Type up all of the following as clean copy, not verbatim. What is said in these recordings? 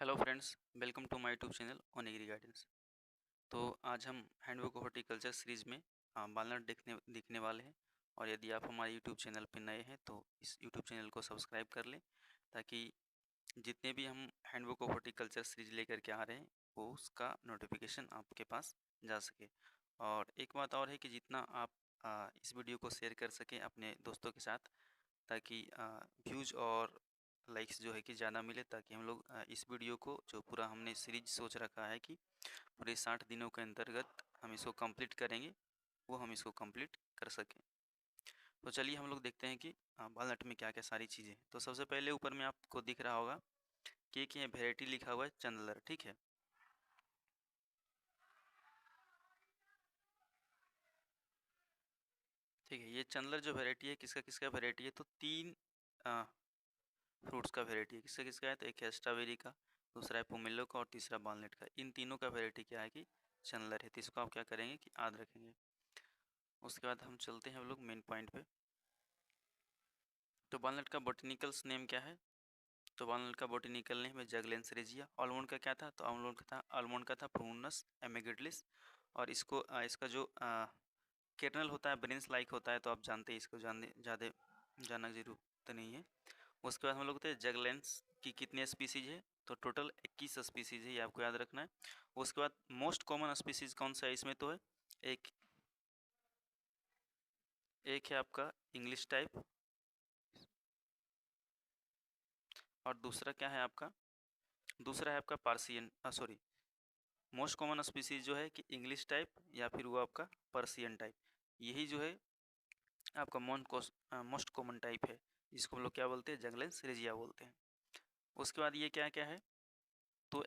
Hello friends, welcome to my YouTube channel on agri guidance. तो आज हम handbook horticulture series में walnut देखने वाले हैं। और यदि आप हमारे यूट्यूब चैनल पर नए हैं तो इस यूट्यूब चैनल को सब्सक्राइब कर लें, ताकि जितने भी हम हैंडबुक हॉर्टिकल्चर सीरीज लेकर के आ रहे हैं वो उसका नोटिफिकेशन आपके पास जा सके। और एक बात और है कि जितना आप इस वीडियो को शेयर कर सकें अपने दोस्तों के साथ, ताकि व्यूज़ और लाइक्स जो है कि ज़्यादा मिले, ताकि हम लोग इस वीडियो को जो पूरा हमने सीरीज सोच रखा है कि पूरे 60 दिनों के अंतर्गत हम इसको कंप्लीट करेंगे, वो हम इसको कंप्लीट कर सकें। तो चलिए हम लोग देखते हैं कि वॉलनट में क्या क्या सारी चीज़ें हैं। तो सबसे पहले ऊपर में आपको दिख रहा होगा कि एक ये वेराइटी लिखा हुआ है चंदलर, ठीक है। ठीक है, ये चंदलर जो वेराइटी है किसका किसका वेराइटी है, तो 3 फ्रूट्स का वेराइटी है। किसका किसका है, तो एक है स्ट्रॉबेरी का, दूसरा है पोमेलो का और तीसरा वॉलनट का। इन तीनों का वेराइटी क्या है कि चंदलर है। तो इसको आप क्या करेंगे कि याद रखेंगे। उसके बाद हम चलते हैं हम लोग मेन पॉइंट पे। तो वॉलनट का बोटेनिकल्स नेम क्या है, तो वॉलनट का बोटेनिकल नेम है जगलेंस रेजिया। आलमंड का क्या था, तो आलमंड का था प्रूनस एमेगिडलिस। और इसका जो कर्नल होता है ब्रेंस लाइक होता है, तो आप जानते हैं, इसको ज़्यादा जानने की जरूरत नहीं है। उसके बाद हम लोग थे जगलेंस की कितने स्पीसीज है, तो टोटल 21 स्पीसीज है, ये आपको याद रखना है। उसके बाद मोस्ट कॉमन स्पीसीज कौन सा है इसमें, तो है एक एक है आपका इंग्लिश टाइप, और दूसरा क्या है आपका, दूसरा है आपका Persian, sorry, most common species जो है कि इंग्लिश टाइप या फिर वो आपका पर्सियन टाइप, यही जो है आपका मोस्ट कॉमन टाइप है, जिसको हम लोग क्या बोलते हैं, जगलेंस रेजिया बोलते हैं। उसके बाद ये क्या क्या है, तो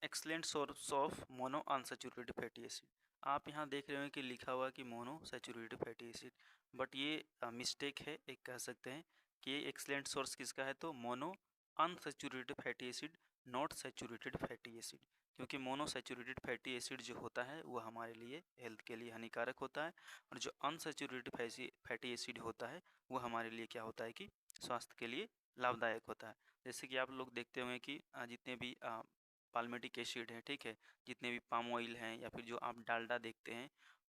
excellent source of mono unsaturated fatty acid. आप यहाँ देख रहे हो कि लिखा हुआ कि mono saturated fatty acid, but ये मिस्टेक है, एक कह सकते हैं कि एक्सलेंट सोर्स किसका है, तो mono unsaturated fatty acid, not saturated fatty acid. क्योंकि मोनो सैचुरेटेड फैटी एसिड जो होता है वो हमारे लिए हेल्थ के लिए हानिकारक होता है, और जो अनसैचुरेटेड फैटी एसिड होता है वो हमारे लिए क्या होता है कि स्वास्थ्य के लिए लाभदायक होता है। जैसे कि आप लोग देखते होंगे कि जितने भी पाल्मेटिक एसिड है, ठीक है, जितने भी पाम ऑयल हैं या फिर जो आप डालडा देखते हैं,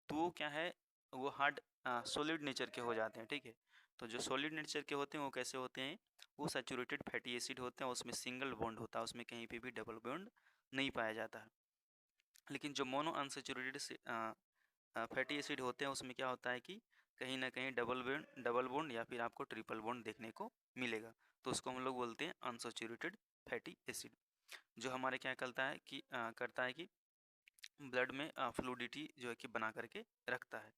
तो वो क्या है, वो हार्ड सॉलिड नेचर के हो जाते हैं, ठीक है। तो जो सॉलिड नेचर के होते हैं वो कैसे होते हैं, वो सैचुरेटेड फैटी एसिड होते हैं, उसमें सिंगल बॉन्ड होता है, उसमें कहीं पे भी डबल बॉन्ड नहीं पाया जाता है। लेकिन जो मोनो अनसैचुरेटेड फैटी एसिड होते हैं उसमें क्या होता है कि कहीं ना कहीं डबल बॉन्ड या फिर आपको ट्रिपल बॉन्ड देखने को मिलेगा। तो उसको हम लोग बोलते हैं अनसैचुरेटेड फैटी एसिड, जो हमारे क्या करता है कि ब्लड में फ्लूडिटी जो है कि बना करके रखता है।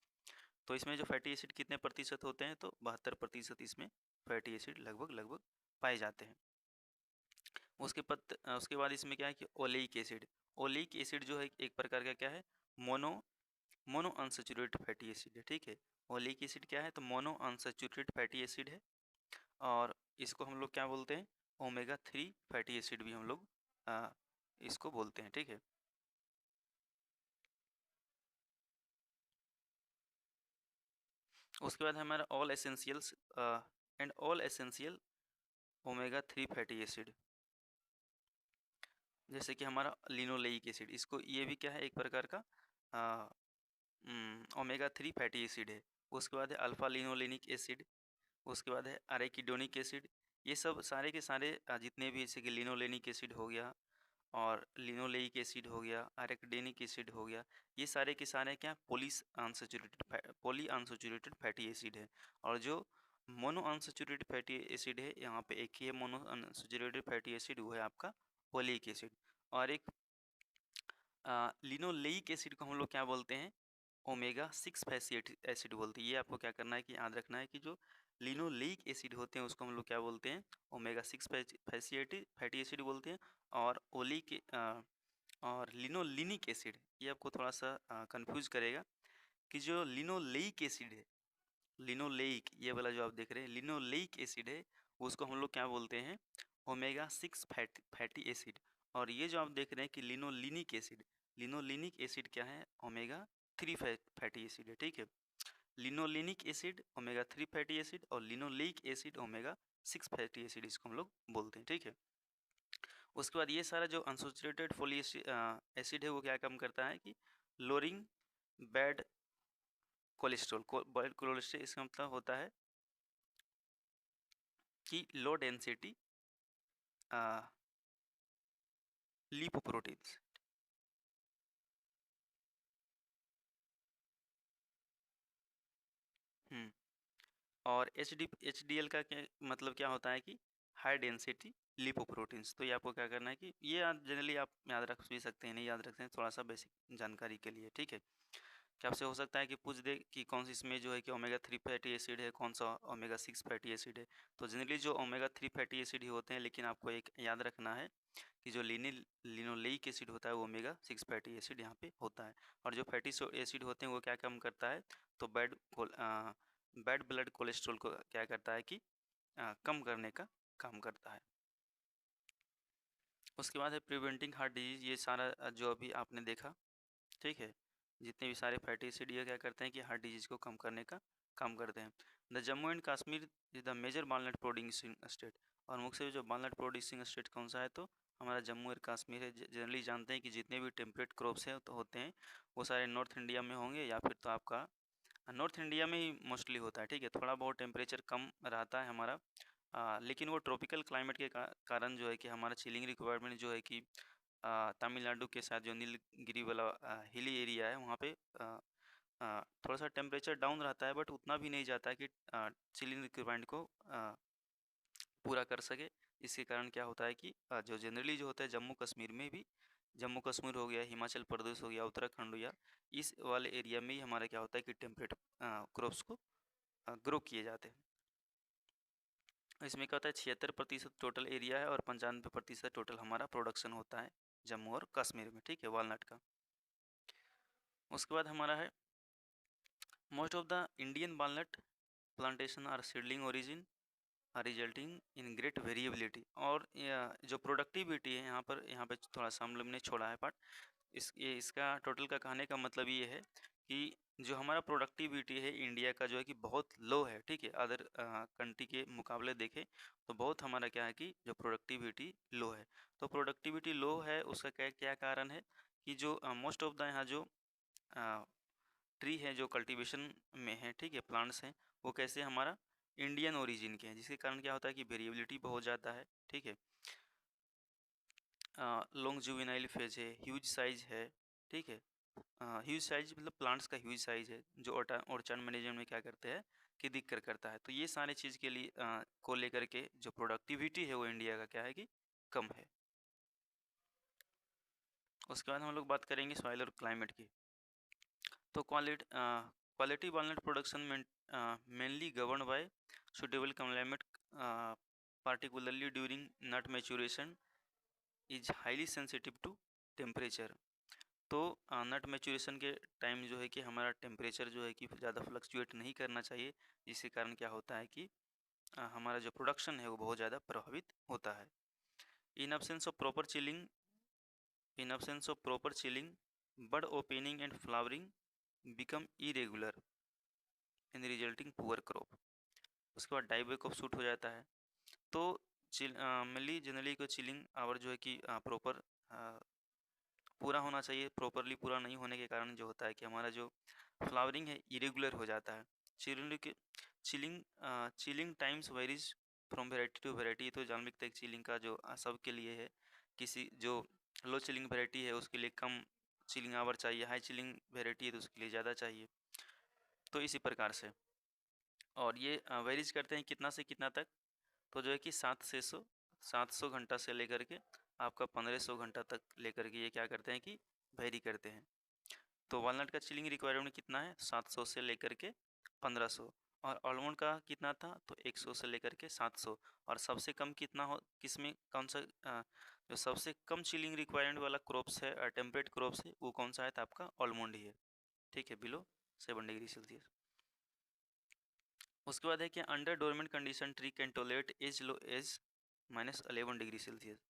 तो इसमें जो फैटी एसिड कितने प्रतिशत होते हैं, तो 72% इसमें फैटी एसिड लगभग लगभग पाए जाते हैं। उसके बाद इसमें क्या है कि ओलेइक एसिड जो है एक प्रकार का क्या है, mono mono unsaturated fatty acid है, ठीक है। ओलेइक एसिड क्या है, तो मोनो अनसैचुरेटेड फैटी एसिड है, और इसको हम लोग क्या बोलते हैं, ओमेगा 3 फैटी एसिड भी हम लोग इसको बोलते हैं, ठीक है। उसके बाद हमारा all essential omega 3 fatty acid, जैसे कि हमारा लिनोलेइक एसिड, इसको ये भी क्या है, एक प्रकार का ओमेगा 3 फैटी एसिड है। उसके बाद है अल्फा लिनोलेनिक एसिड, उसके बाद है अरेकिडोनिक एसिड। ये सब सारे के सारे जितने भी, जैसे कि लिनोलेनिक एसिड हो गया और लिनोलेइक एसिड हो गया, अरेकिडोनिक एसिड हो गया, ये सारे के सारे क्या पॉली अनसैचुरेटेड फैटी एसिड है। और जो मोनो अनसैचुरेटेड फैटी एसिड है, यहाँ पे एक ही है मोनो अनसैचुरेटेड फैटी एसिड, वो है आपका ओलिक एसिड। और एक लिनोलेइक एसिड को हम लोग क्या बोलते हैं, ओमेगा 6 फैटी एसिड बोलते हैं। ये आपको क्या करना है कि याद रखना है कि जो लिनोलेइक एसिड होते हैं उसको हम लोग क्या बोलते हैं, ओमेगा 6 फैटी एसिड बोलते हैं। और और लिनोलिनिक एसिड, ये आपको थोड़ा सा कंफ्यूज करेगा कि जो लिनोलेइक एसिड है, लिनोलेइक ये वाला जो आप देख रहे हैं लिनोलेइक एसिड है, उसको हम लोग क्या बोलते हैं, ओमेगा 6 फैटी एसिड। और ये जो आप देख रहे हैं कि लिनोलिनिक एसिड क्या है, ओमेगा 3 फैटी एसिड है, ठीक है। Linolenic acid omega 3 fatty acid और linoleic acid omega 6 fatty acid, इसको हम लोग बोलते हैं, ठीक है। उसके बाद ये सारा जो अनसैचुरेटेड फैटी एसिड है वो क्या काम करता है कि lowering bad cholesterol. Bad cholesterol इसका मतलब होता है कि लो डेंसिटी लिपोप्रोटीन्स। और एच डी एल का क्या मतलब क्या होता है कि हाई डेंसिटी लिपोप्रोटीन्स। तो ये आपको क्या करना है कि ये जनरली आप याद रख भी सकते हैं, नहीं याद रखते हैं, थोड़ा सा बेसिक जानकारी के लिए, ठीक है। कि आपसे हो सकता है कि पूछ दे कि कौन सी इसमें जो है कि ओमेगा 3 फैटी एसिड है, कौन सा ओमेगा 6 फैटी एसिड है। तो जनरली जो ओमेगा 3 फैटी एसिड ही होते हैं, लेकिन आपको एक याद रखना है कि जो लिनोलेइक एसिड होता है वो ओमेगा 6 फैटी एसिड यहाँ पे होता है। और जो फैटी एसिड होते हैं वो क्या काम करता है, तो बैड ब्लड कोलेस्ट्रॉल को क्या करता है कि कम करने का काम करता है। उसके बाद है प्रिवेंटिंग हार्ट डिजीज। ये सारा जो अभी आपने देखा, ठीक है, जितने भी सारे फैटी एसिड ये क्या करते हैं कि हार्ट डिजीज को कम करने का काम करते हैं। The Jammu and Kashmir is the major walnut producing state. और मुख्य जो वालनट प्रोड्यूसिंग स्टेट कौन सा है, तो हमारा जम्मू एंड कश्मीर है। जनरली जानते हैं कि जितने भी टेम्परेट क्रॉप्स है तो होते हैं वो सारे नॉर्थ इंडिया में होंगे, या फिर तो आपका नॉर्थ इंडिया में ही मोस्टली होता है, ठीक है। थोड़ा बहुत टेम्परेचर कम रहता है हमारा, लेकिन वो ट्रॉपिकल क्लाइमेट के कारण जो है कि हमारा चिलिंग रिक्वायरमेंट जो है कि तमिलनाडु के साथ जो नीलगिरी वाला हिली एरिया है वहाँ पे थोड़ा सा टेम्परेचर डाउन रहता है, बट उतना भी नहीं जाता है कि चिलिंग रिक्वायरमेंट को पूरा कर सके। इसके कारण क्या होता है कि जो जनरली जो होता है जम्मू कश्मीर में भी, जम्मू कश्मीर हो गया, हिमाचल प्रदेश हो गया, उत्तराखंड हो गया, इस वाले एरिया में ही हमारा क्या होता है कि टेम्परेट क्रॉप्स को ग्रो किए जाते हैं। इसमें क्या होता है 76% टोटल एरिया है और 95% टोटल हमारा प्रोडक्शन होता है जम्मू और कश्मीर में, ठीक है, वालनट का। उसके बाद हमारा है most of the Indian walnut plantation are seedling origin resulting in great variability. और जो प्रोडक्टिविटी है यहाँ पे थोड़ा सा हम लोग ने छोड़ा है पार्ट। इसका टोटल का कहने का मतलब ये है कि जो हमारा प्रोडक्टिविटी है इंडिया का जो है कि बहुत लो है, ठीक है। अदर कंट्री के मुकाबले देखें तो बहुत हमारा क्या है कि जो प्रोडक्टिविटी लो है। तो प्रोडक्टिविटी लो है उसका क्या क्या कारण है कि जो मोस्ट ऑफ द यहाँ जो ट्री है जो कल्टीवेशन में है, ठीक है, प्लांट्स हैं, वो कैसे हमारा इंडियन ओरिजिन के हैं, जिसके कारण क्या होता है कि वेरिएबिलिटी बहुत ज़्यादा है, ठीक है। लॉन्ग जुवेनाइल फेज है, ह्यूज साइज है, ठीक है। ह्यूज साइज मतलब प्लांट्स का ह्यूज साइज है जो ऑर्चर्ड मैनेजमेंट में क्या करते हैं कि दिक्कत करता है। तो ये सारे चीज़ के लिए को लेकर के जो प्रोडक्टिविटी है वो इंडिया का क्या है कि कम है। उसके बाद हम लोग बात करेंगे सॉइल और क्लाइमेट की। तो quality walnut production mainly govern by suitable climate, particularly during nut maturation is highly sensitive to temperature। तो नट मैचुरेशन के टाइम जो है कि हमारा टेम्परेचर जो है कि ज़्यादा फ्लक्चुएट नहीं करना चाहिए, जिसके कारण क्या होता है कि हमारा जो प्रोडक्शन है वो बहुत ज़्यादा प्रभावित होता है। इन absence of proper chilling bud opening and flowering become irregular in resulting poor crop। उसके बाद डाइबैक ऑफ सूट हो जाता है। तो मिली जनरली को चिलिंग आवर जो है कि प्रॉपर पूरा होना चाहिए। प्रॉपरली पूरा नहीं होने के कारण जो होता है कि हमारा जो फ्लावरिंग है इरेगुलर हो जाता है। Chilling times varies from variety to variety. तो जान सकते हैं चिलिंग का जो सब के लिए है, किसी जो लो चिलिंग वेराइटी है उसके लिए कम चिलिंग आवर चाहिए, हाई चिलिंग वेराइटी है तो उसके लिए ज़्यादा चाहिए। तो इसी प्रकार से, और ये वेरीज करते हैं कितना से कितना तक, तो जो है कि 700 घंटा से लेकर के आपका 1500 घंटा तक लेकर के ये क्या करते हैं कि वेरी करते हैं। तो वालनट का चिलिंग रिक्वायरमेंट कितना है 700 से लेकर के 1500, और आलमंड का कितना था तो 100 से लेकर के 700। और सबसे कम कितना हो किसमें कौन सा जो सबसे कम चिलिंग रिक्वायरमेंट वाला क्रॉप्स है टेम्परेट क्रॉप्स है वो कौन सा है तो आपका आलमंड ही है, ठीक है, बिलो 7 डिग्री सेल्सियस। उसके बाद है कि under dormant condition tree can tolerate as low as -11 degree Celsius.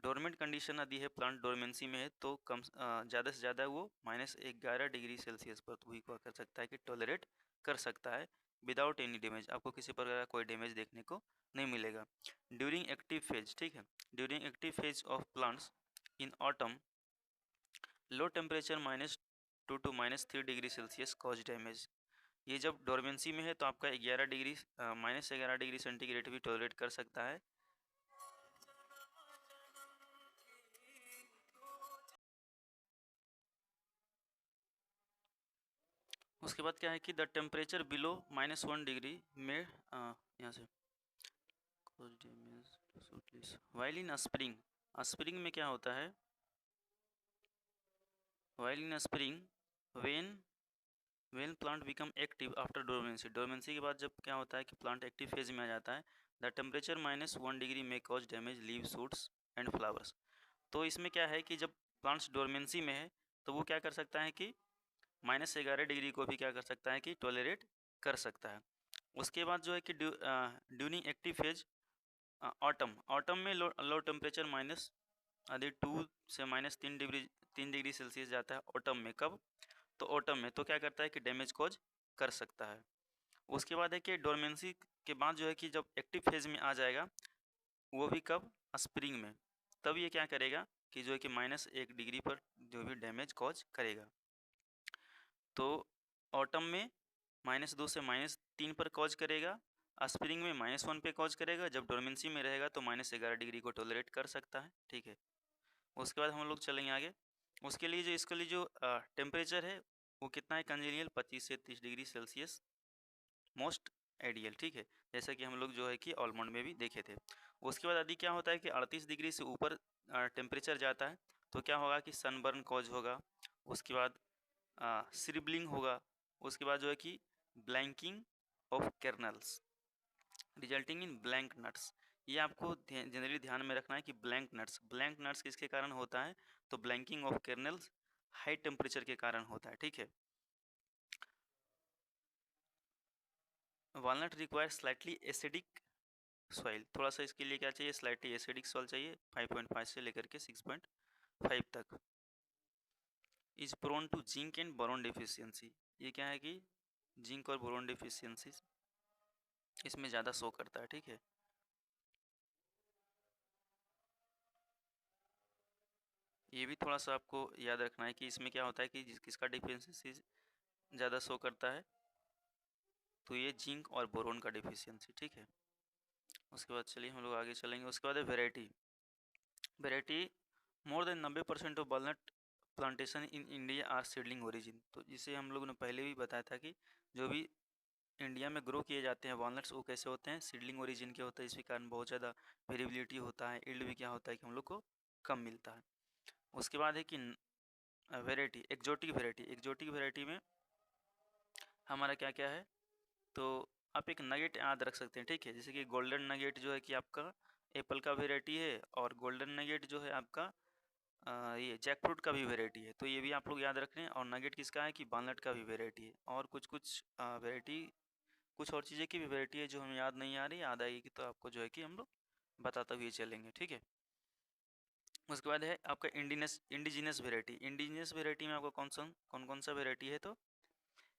Dormant condition यदि है प्लांट डोरमेंसी में है तो कम ज़्यादा से ज़्यादा वो -11 डिग्री सेल्सियस पर तो ही क्या कर सकता है कि टॉलरेट कर सकता है। विदाउट एनी डैमेज, आपको किसी प्रकार का कोई डैमेज देखने को नहीं मिलेगा। ड्यूरिंग एक्टिव फेज, ठीक है, during active phase of plants in autumn low temperature -2 to -3 degree Celsius cause damage. ये जब डोरमेंसी में है तो आपका 11 डिग्री -11 डिग्री सेंटीग्रेड भी टॉलरेट कर सकता है। उसके बाद क्या है कि द टेम्परेचर बिलो -1 डिग्री में यहाँ से वाइल इन स्प्रिंग, स्प्रिंग में क्या होता है, while in spring when plant become active after dormancy, dormancy के बाद जब क्या होता है कि प्लांट एक्टिव फेज में आ जाता है, द टेम्परेचर -1 डिग्री में cause damage leave shoots and flowers. तो इसमें क्या है कि जब प्लांट्स डोरमेंसी में है तो वो क्या कर सकता है कि -11 डिग्री को भी क्या कर सकता है कि टॉलरेट कर सकता है। उसके बाद जो है कि ड्यूरिंग एक्टिव फेज ऑटम में लो टेम्परेचर -2 से -3 डिग्री सेल्सियस जाता है ऑटम में। कब? तो ऑटम में, तो क्या करता है कि डैमेज कॉज कर सकता है। उसके बाद है कि डोरमेंसी के बाद जो है कि जब एक्टिव फेज में आ जाएगा, वो भी कब? स्प्रिंग में, तब ये क्या करेगा कि जो है कि -1 डिग्री पर जो भी डैमेज कॉज करेगा। तो ऑटम में -2 से -3 पर कॉज करेगा, स्प्रिंग में -1 पे कॉज करेगा, जब डोरमेंसी में रहेगा तो -11 डिग्री को टॉलरेट कर सकता है, ठीक है। उसके बाद हम लोग चलेंगे आगे। उसके लिए जो इसके लिए जो टेम्परेचर है वो कितना है, कंजेनियल 25 से 30 डिग्री सेल्सियस मोस्ट आइडियल, ठीक है, जैसा कि हम लोग जो है कि आलमंड में भी देखे थे। उसके बाद यदि क्या होता है कि 38 डिग्री से ऊपर टेम्परेचर जाता है तो क्या होगा कि सनबर्न कॉज होगा, उसके बाद श्रिबलिंग होगा, उसके बाद जो है कि blanking of colonel's resulting in blank nuts. ये आपको जनरली ध्यान में रखना है कि ब्लैंक नट्स किसके कारण होता है, तो blanking of colonel's high temperature के कारण होता है, ठीक है। Walnut require slightly acidic soil, थोड़ा सा इसके लिए क्या चाहिए, स्लाइटली एसिडिक सॉइल चाहिए, 5.5 से लेकर के 6.5 तक। Is prone to zinc and boron deficiency, ये क्या है कि जिंक और बोरॉन डिफिशियंसी इसमें ज़्यादा शो करता है, ठीक है। ये भी थोड़ा सा आपको याद रखना है कि इसमें क्या होता है कि किसका डिफिशियंसी ज़्यादा शो करता है, तो ये जिंक और बोरोन का डिफिशियंसी, ठीक है। उसके बाद चलिए हम लोग आगे चलेंगे। उसके बाद है variety more than 90% of walnut plantation in India are seedling origin. तो जिसे हम लोगों ने पहले भी बताया था कि जो भी इंडिया में ग्रो किए जाते हैं वॉलनट्स वो कैसे होते हैं, सीडलिंग ओरिजिन के होते हैं। इसके कारण बहुत ज़्यादा वेरिएबिलिटी होता है, यील्ड भी क्या होता है कि हम लोग को कम मिलता है। उसके बाद है कि वेराइटी एक्जोटिक वेराइटी में हमारा क्या क्या है, तो आप एक नगेट याद रख सकते हैं, ठीक है। जैसे कि गोल्डन नगेट जो है कि आपका एप्पल का वेराइटी है, और गोल्डन नगेट जो है आपका ये जैकफ्रूट का भी वेराइटी है, तो ये भी आप लोग याद रख रहे हैं। और नगेट किसका है कि वॉलनट का भी वेराइटी है। और कुछ वेराइटी, कुछ और चीज़ें की भी वेराइटी है जो हमें याद नहीं आ रही, याद आएगी तो आपको जो है कि हम लोग बताते हुए चलेंगे, ठीक है। उसके बाद है आपका इंडिजिनस वेराइटी में आपका कौन कौन सा वेराइटी है, तो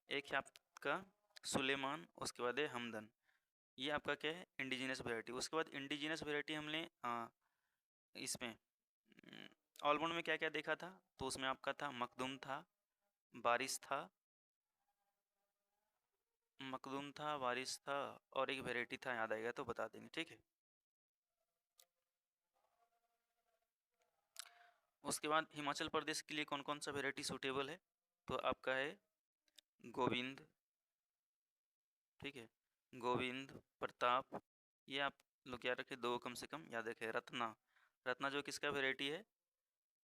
एक है आपका सुलेमान, उसके बाद है हमदन, ये आपका क्या है, इंडिजिनस वेराइटी। उसके बाद इंडिजिनस वेराइटी हमने इसमें आलमंड में क्या क्या देखा था, तो उसमें आपका था मखदूम था, बारिश था, बारिश था, और एक वेराइटी था, याद आएगा तो बता देंगे, ठीक है। उसके बाद हिमाचल प्रदेश के लिए कौन कौन सा वेराइटी सूटेबल है, तो आपका है गोविंद, ठीक है, गोविंद, प्रताप, ये आप लोग याद रखें, दो कम से कम याद रखें। रत्ना जो किसका वेराइटी है,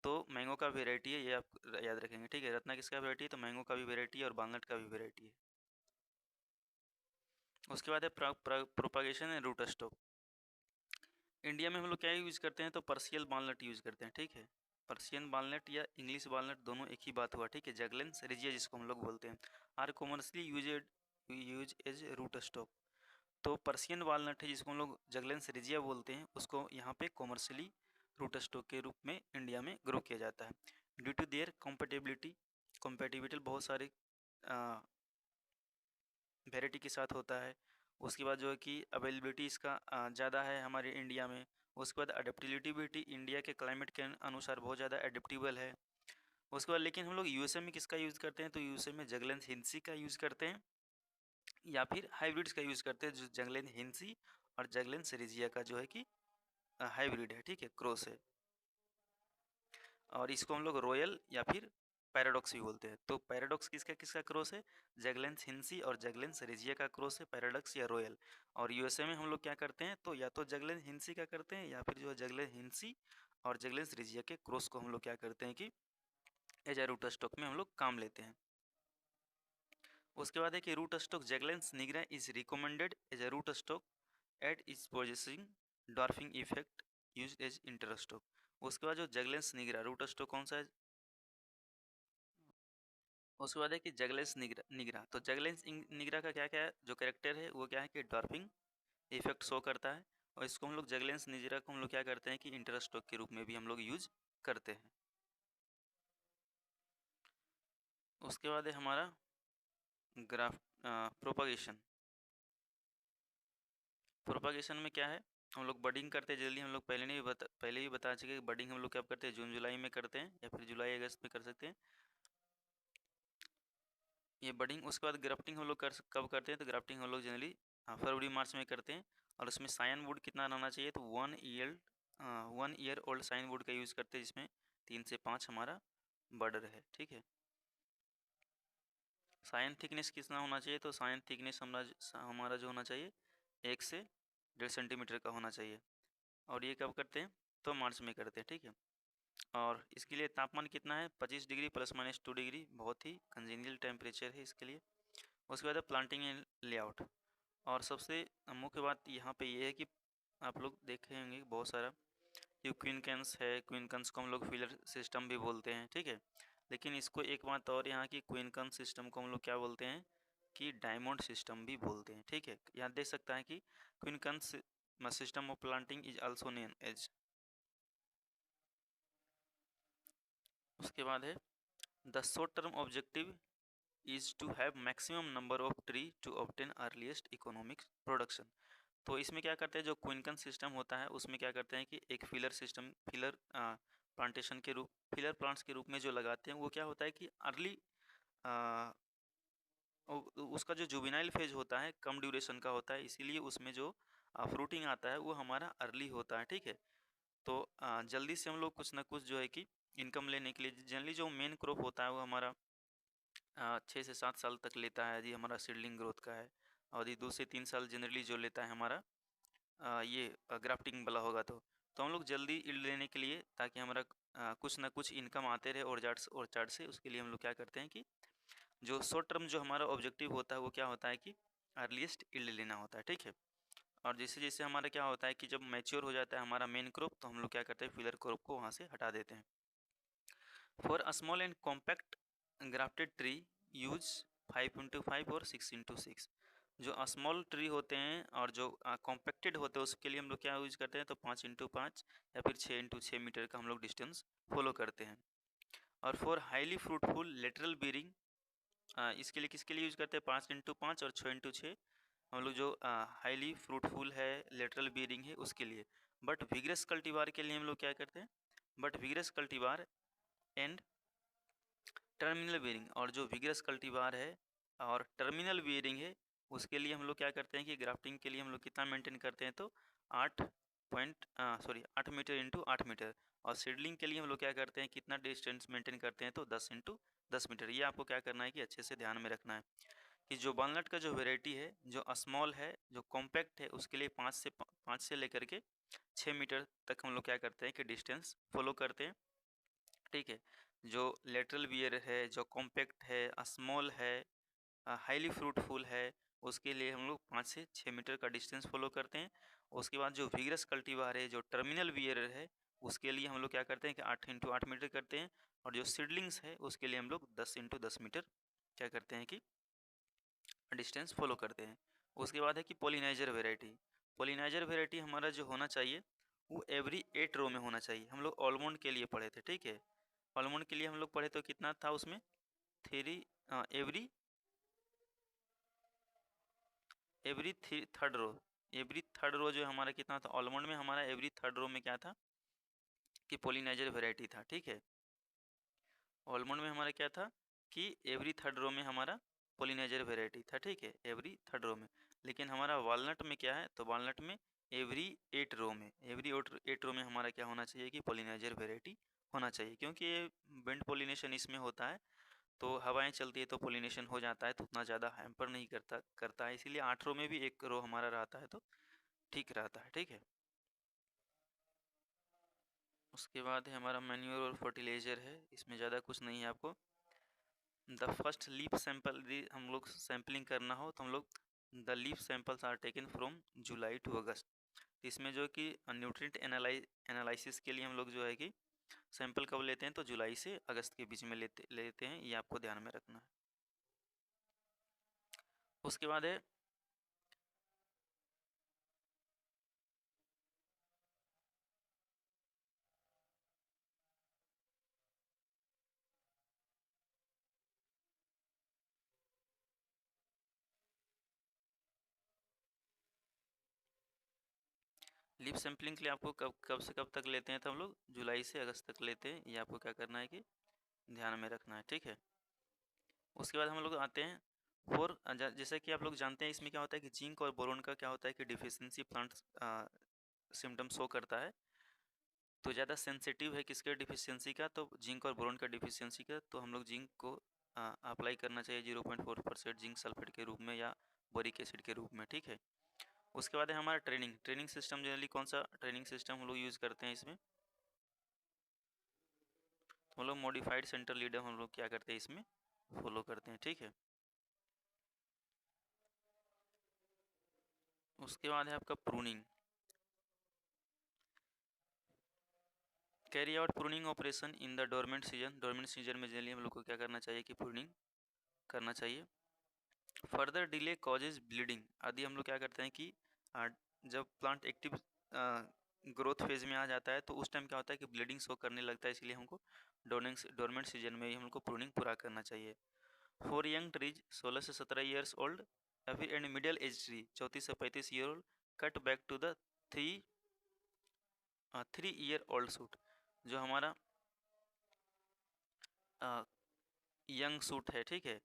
तो मैंगो का वेराइटी है, ये आप याद रखेंगे, ठीक है। रत्ना किसका वेराइटी है, तो मैंगो का भी वेराइटी है और वॉलनट का भी वेराइटी है। उसके बाद है propagation and root stock. India में हम लोग क्या यूज़ करते हैं, तो पर्शियल वॉलनट यूज़ करते हैं, ठीक है। पर्शियन वॉलनट या इंग्लिश वॉलनट दोनों एक ही बात हुआ, ठीक है। जगलेंस रिजिया जिसको हम लोग बोलते हैं, are commercially use as root stock. तो पर्शियन वॉलनट है जिसको हम लोग जगलेंस रिजिया बोलते हैं, उसको यहाँ पे कॉमर्शियली रूट स्टॉक के रूप में इंडिया में ग्रो किया जाता है। ड्यू टू देयर कॉम्पेटिबिलिटी बहुत सारे वेराइटी के साथ होता है। उसके बाद जो है कि अवेलेबिलिटी इसका ज़्यादा है हमारे इंडिया में। उसके बाद अडेप्टिबिलिटी इंडिया के क्लाइमेट के अनुसार बहुत ज़्यादा एडेप्टेबल है। उसके बाद लेकिन हम लोग यूएसए में किसका यूज़ करते हैं, तो यूएसए में जगलेंस हिंसी का यूज़ करते हैं या फिर हाइब्रिड्स का यूज़ करते हैं, जो जगलेंस हिंसी और जगलेंस रिजिया का जो है कि हाइब्रिड है, ठीक है, क्रॉस है। और इसको हम लोग रॉयल या फिर पैराडॉक्स भी बोलते हैं। तो पैराडॉक्स किसका किसका क्रॉस है, जगलेंस हिंसी और जगलेंस रेजिया का क्रॉस है पैराडॉक्स या रॉयल। और यूएसए में हम लोग क्या करते हैं, तो या तो जगलेंस हिंसी का करते हैं या फिर जो है जगलेंस हिंसी और जगलेंस रेजिया के क्रॉस को हम लोग क्या करते हैं कि एज ए रूट स्टॉक में हम लोग काम लेते हैं। उसके बाद है कि root stock Juglans nigra is recommended as a root stock it is possessing dwarfing effect use as inter stock. उसके बाद जो जगलेंस निग्रा रूट स्टॉक कौन सा है, उसके बाद है कि जगलेंस निग्रा निग्रा तो जगलेंस निग्रा का क्या क्या है जो कैरेक्टर है, वो क्या है कि डॉर्फिंग इफेक्ट शो करता है। और इसको हम लोग जगलेंस निग्रा को हम लोग क्या करते हैं कि इंटर स्टॉक के रूप में भी हम लोग यूज करते हैं। उसके बाद है हमारा ग्राफ प्रोपागेशन। प्रोपागेशन में क्या है, हम लोग बडिंग करते हैं जल्दी, हम लोग पहले ही बता चुके कि बडिंग हम लोग कब करते हैं, जून जुलाई में करते हैं या फिर जुलाई अगस्त में कर सकते हैं ये बडिंग। उसके बाद ग्राफ्टिंग हम लोग कब करते हैं, तो ग्राफ्टिंग हम लोग जनरली फरवरी मार्च में करते हैं। और उसमें साइन वुड कितना रहना चाहिए, तो 1 ईयर ओल्ड साइन वुड का यूज़ करते हैं, जिसमें 3 से 5 हमारा बॉर्डर है, ठीक है। साइन थिकनेस कितना होना चाहिए, तो साइन थिकनेस हमारा जो होना चाहिए 1 से 1.5 सेंटीमीटर का होना चाहिए। और ये कब करते हैं, तो मार्च में करते हैं, ठीक है। और इसके लिए तापमान कितना है, 25 डिग्री ±2 डिग्री, बहुत ही कंजेनियल टेम्परेचर है इसके लिए। उसके बाद प्लांटिंग एंड लेआउट। और सबसे मुख्य बात यहाँ पे ये है कि आप लोग देखे होंगे बहुत सारा कि क्विनकन्स है, क्विनकन्स को हम लोग फिलर सिस्टम भी बोलते हैं, ठीक है। लेकिन इसको एक बात और यहाँ की क्विनकन सिस्टम को हम लोग क्या बोलते हैं कि डायमंड सिस्टम भी बोलते हैं, ठीक है। यहाँ देख सकता है कि quincunx system of planting is also name as. उसके बाद है the short term objective is to have maximum number of tree to obtain earliest economic production। तो इसमें क्या करते हैं, जो क्विनकन सिस्टम होता है उसमें क्या करते हैं कि एक फिलर प्लांटेशन के रूप फिलर प्लांट्स के रूप में जो लगाते हैं, वो क्या होता है कि अर्ली उसका जो जुबिनाइल फेज होता है कम ड्यूरेशन का होता है, इसीलिए उसमें जो फ्रूटिंग आता है वो हमारा अर्ली होता है, ठीक है। तो जल्दी से हम लोग कुछ ना कुछ जो है कि इनकम लेने के लिए जनरली जो मेन क्रॉप होता है वो हमारा 6 से 7 साल तक लेता है, यदि हमारा सीडलिंग ग्रोथ का है। और ये 2 से 3 साल जनरली जो लेता है हमारा ये ग्राफ्टिंग वाला होगा। तो हम लोग जल्दी यील्ड लेने के लिए, ताकि हमारा कुछ ना कुछ इनकम आते रहे और चार्ट से, उसके लिए हम लोग क्या करते हैं कि जो शॉर्ट टर्म जो हमारा ऑब्जेक्टिव होता है वो क्या होता है कि अर्लीस्ट यील्ड लेना होता है, ठीक है। और जैसे जैसे हमारा क्या होता है कि जब मैच्योर हो जाता है हमारा मेन क्रॉप, तो हम लोग क्या करते हैं फिलर क्रॉप को वहाँ से हटा देते हैं। For a small and compact grafted tree use 5x5 और 6x6। जो स्मॉल ट्री होते हैं और जो कॉम्पैक्टेड होते हैं उसके लिए हम लोग क्या यूज करते हैं, तो 5x5 या फिर 6x6 मीटर का हम लोग डिस्टेंस फॉलो करते हैं। और for highly fruitful lateral bearing, इसके लिए किसके लिए यूज करते हैं, 5x5 और 6x6 हम लोग जो हाईली फ्रूटफुल है लेटरल बेरिंग है उसके लिए। बट विग्रस कल्टीवार के लिए हम लोग क्या करते हैं, but vigorous cultivar and terminal bearing, और जो विग्रस कल्टीवार है और टर्मिनल बेरिंग है उसके लिए हम लोग क्या करते हैं कि ग्राफ्टिंग के लिए हम लोग कितना मेंटेन करते हैं, तो 8 मीटर इंटू 8 मीटर। और सीडलिंग के लिए हम लोग क्या करते हैं, कितना डिस्टेंस मेंटेन करते हैं, तो 10x10 मीटर। ये आपको क्या करना है कि अच्छे से ध्यान में रखना है कि जो वॉलनट का जो वेराइटी है, जो स्मॉल है, जो कॉम्पैक्ट है, उसके लिए 5 से लेकर के 6 मीटर तक हम लोग क्या करते हैं कि डिस्टेंस फॉलो करते हैं, ठीक है। जो लेटरल बियर है, जो कॉम्पैक्ट है, स्मॉल है, हाईली फ्रूटफुल है, उसके लिए हम लोग 5 से 6 मीटर का डिस्टेंस फॉलो करते हैं। उसके बाद जो विग्रस कल्टीवार है, जो टर्मिनल बियर है, उसके लिए हम लोग क्या करते हैं कि 8x8 मीटर करते हैं। और जो सीडलिंग्स है उसके लिए हम लोग 10x10 मीटर क्या करते हैं कि डिस्टेंस फॉलो करते हैं। उसके बाद है कि पोलिनाइजर वेराइटी। पोलिनाइजर वेराइटी हमारा जो होना चाहिए वो एवरी 8 रो में होना चाहिए। हम लोग ऑलमोंड के लिए पढ़े थे, ठीक है। ऑलमोंड के लिए हम लोग पढ़े तो कितना था उसमें, three every every third row, every third row जो हमारा कितना था आलमंड में, हमारा एवरी थर्ड रो में क्या था कि पोलिनाइजर वेराइटी था, ठीक है। आलमंड में हमारा क्या था कि एवरी थर्ड रो में हमारा पोलिनाइजर वेराइटी था, ठीक है, एवरी थर्ड रो में। लेकिन हमारा वालनट में क्या है, तो वालनट में एवरी 8 रो में, एवरी 8 रो में हमारा क्या होना चाहिए कि पोलिनाइजर वेराइटी होना चाहिए, क्योंकि ये विंड पोलिनेशन इसमें होता है, तो हवाएं चलती है तो पोलिनेशन हो जाता है, तो उतना ज़्यादा हैम्पर नहीं करता है, इसीलिए 8 रो में भी एक रो हमारा रहता है तो ठीक रहता है, ठीक है। उसके बाद है हमारा मैन्योर और फर्टिलाइजर है, इसमें ज़्यादा कुछ नहीं है आपको। द फर्स्ट लीफ सैंपल, हम लोग सैम्पलिंग करना हो तो हम लोग the leaf samples are taken from July to August. इसमें जो कि न्यूट्रिएंट एनालिसिस के लिए हम लोग जो है कि सैंपल कब लेते हैं, तो जुलाई से अगस्त के बीच में लेते हैं, ये आपको ध्यान में रखना है। उसके बाद है लीफ सैम्पलिंग के लिए आपको कब कब से कब तक लेते हैं, तो हम लोग जुलाई से अगस्त तक लेते हैं, ये आपको क्या करना है कि ध्यान में रखना है, ठीक है। उसके बाद हम लोग आते हैं जैसे कि आप लोग जानते हैं इसमें क्या होता है कि जिंक और बोरोन का क्या होता है कि डिफिशियंसी प्लांट सिम्टम शो करता है। तो ज़्यादा सेंसिटिव है किसके डिफिशियंसी का, तो जिंक और बोरोन का डिफिशियंसी का, तो हम लोग जिंक को अप्लाई करना चाहिए 0.4% जिंक सल्फेट के रूप में या बोरिक एसिड के रूप में, ठीक है। उसके बाद है हमारा ट्रेनिंग सिस्टम, जनरली कौन सा ट्रेनिंग सिस्टम हम लोग यूज़ करते हैं इसमें, तो हम लोग मॉडिफाइड सेंटर लीडर हम लोग क्या करते हैं इसमें फॉलो करते हैं, ठीक है। उसके बाद है आपका pruning. Carry out pruning operation in the dormant season, dormant season में जनरली हम लोग को क्या करना चाहिए कि प्रूनिंग करना चाहिए। फर्दर डिले कॉजेज ब्लीडिंग, आदि हम लोग क्या करते हैं कि जब प्लांट एक्टिव ग्रोथ फेज में आ जाता है तो उस टाइम क्या होता है कि ब्लीडिंग शो करने लगता है, इसलिए हमको डोरमेंट सीजन में ही हमको प्रूनिंग पूरा करना चाहिए। फॉर यंग ट्रीज 16 से 17 ईयर्स ओल्ड या फिर एंड मिडिल एज ट्री 34 से 35 year old, cut back to the 3 year old shoot, जो हमारा यंग सूट है, ठीक है,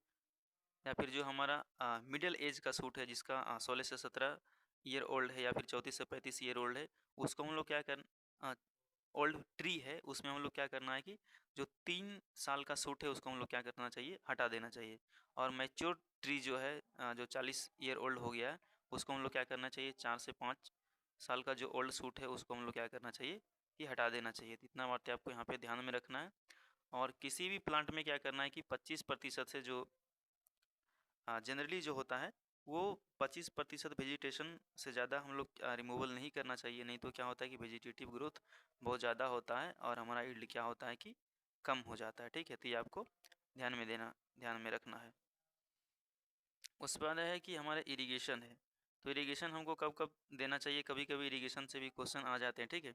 या फिर जो हमारा मिडिल एज का सूट है जिसका 16 से 17 ईयर ओल्ड है या फिर 34 से 35 ईयर ओल्ड है, उसको हम लोग क्या कर ओल्ड ट्री है उसमें हम लोग क्या करना है कि जो 3 साल का सूट है उसको हम लोग क्या करना चाहिए, हटा देना चाहिए। और मैच्योर ट्री जो है जो 40 ईयर ओल्ड हो गया है उसको हम लोग क्या करना चाहिए, 4 से 5 साल का जो ओल्ड सूट है उसको हम लोग क्या करना चाहिए कि हटा देना चाहिए। तो इतना बातें आपको यहाँ पे ध्यान में रखना है। और किसी भी प्लांट में क्या करना है कि 25% से जो जनरली जो होता है वो 25% वेजिटेशन से ज़्यादा हम लोग रिमूवल नहीं करना चाहिए, नहीं तो क्या होता है कि वेजिटेटिव ग्रोथ बहुत ज़्यादा होता है और हमारा यील्ड क्या होता है कि कम हो जाता है, ठीक है। तो ये आपको ध्यान में रखना है। उसके बाद है कि हमारा इरिगेशन है, तो इरिगेशन हमको कब कब देना चाहिए, कभी कभी इरिगेशन से भी क्वेश्चन आ जाते हैं, ठीक है।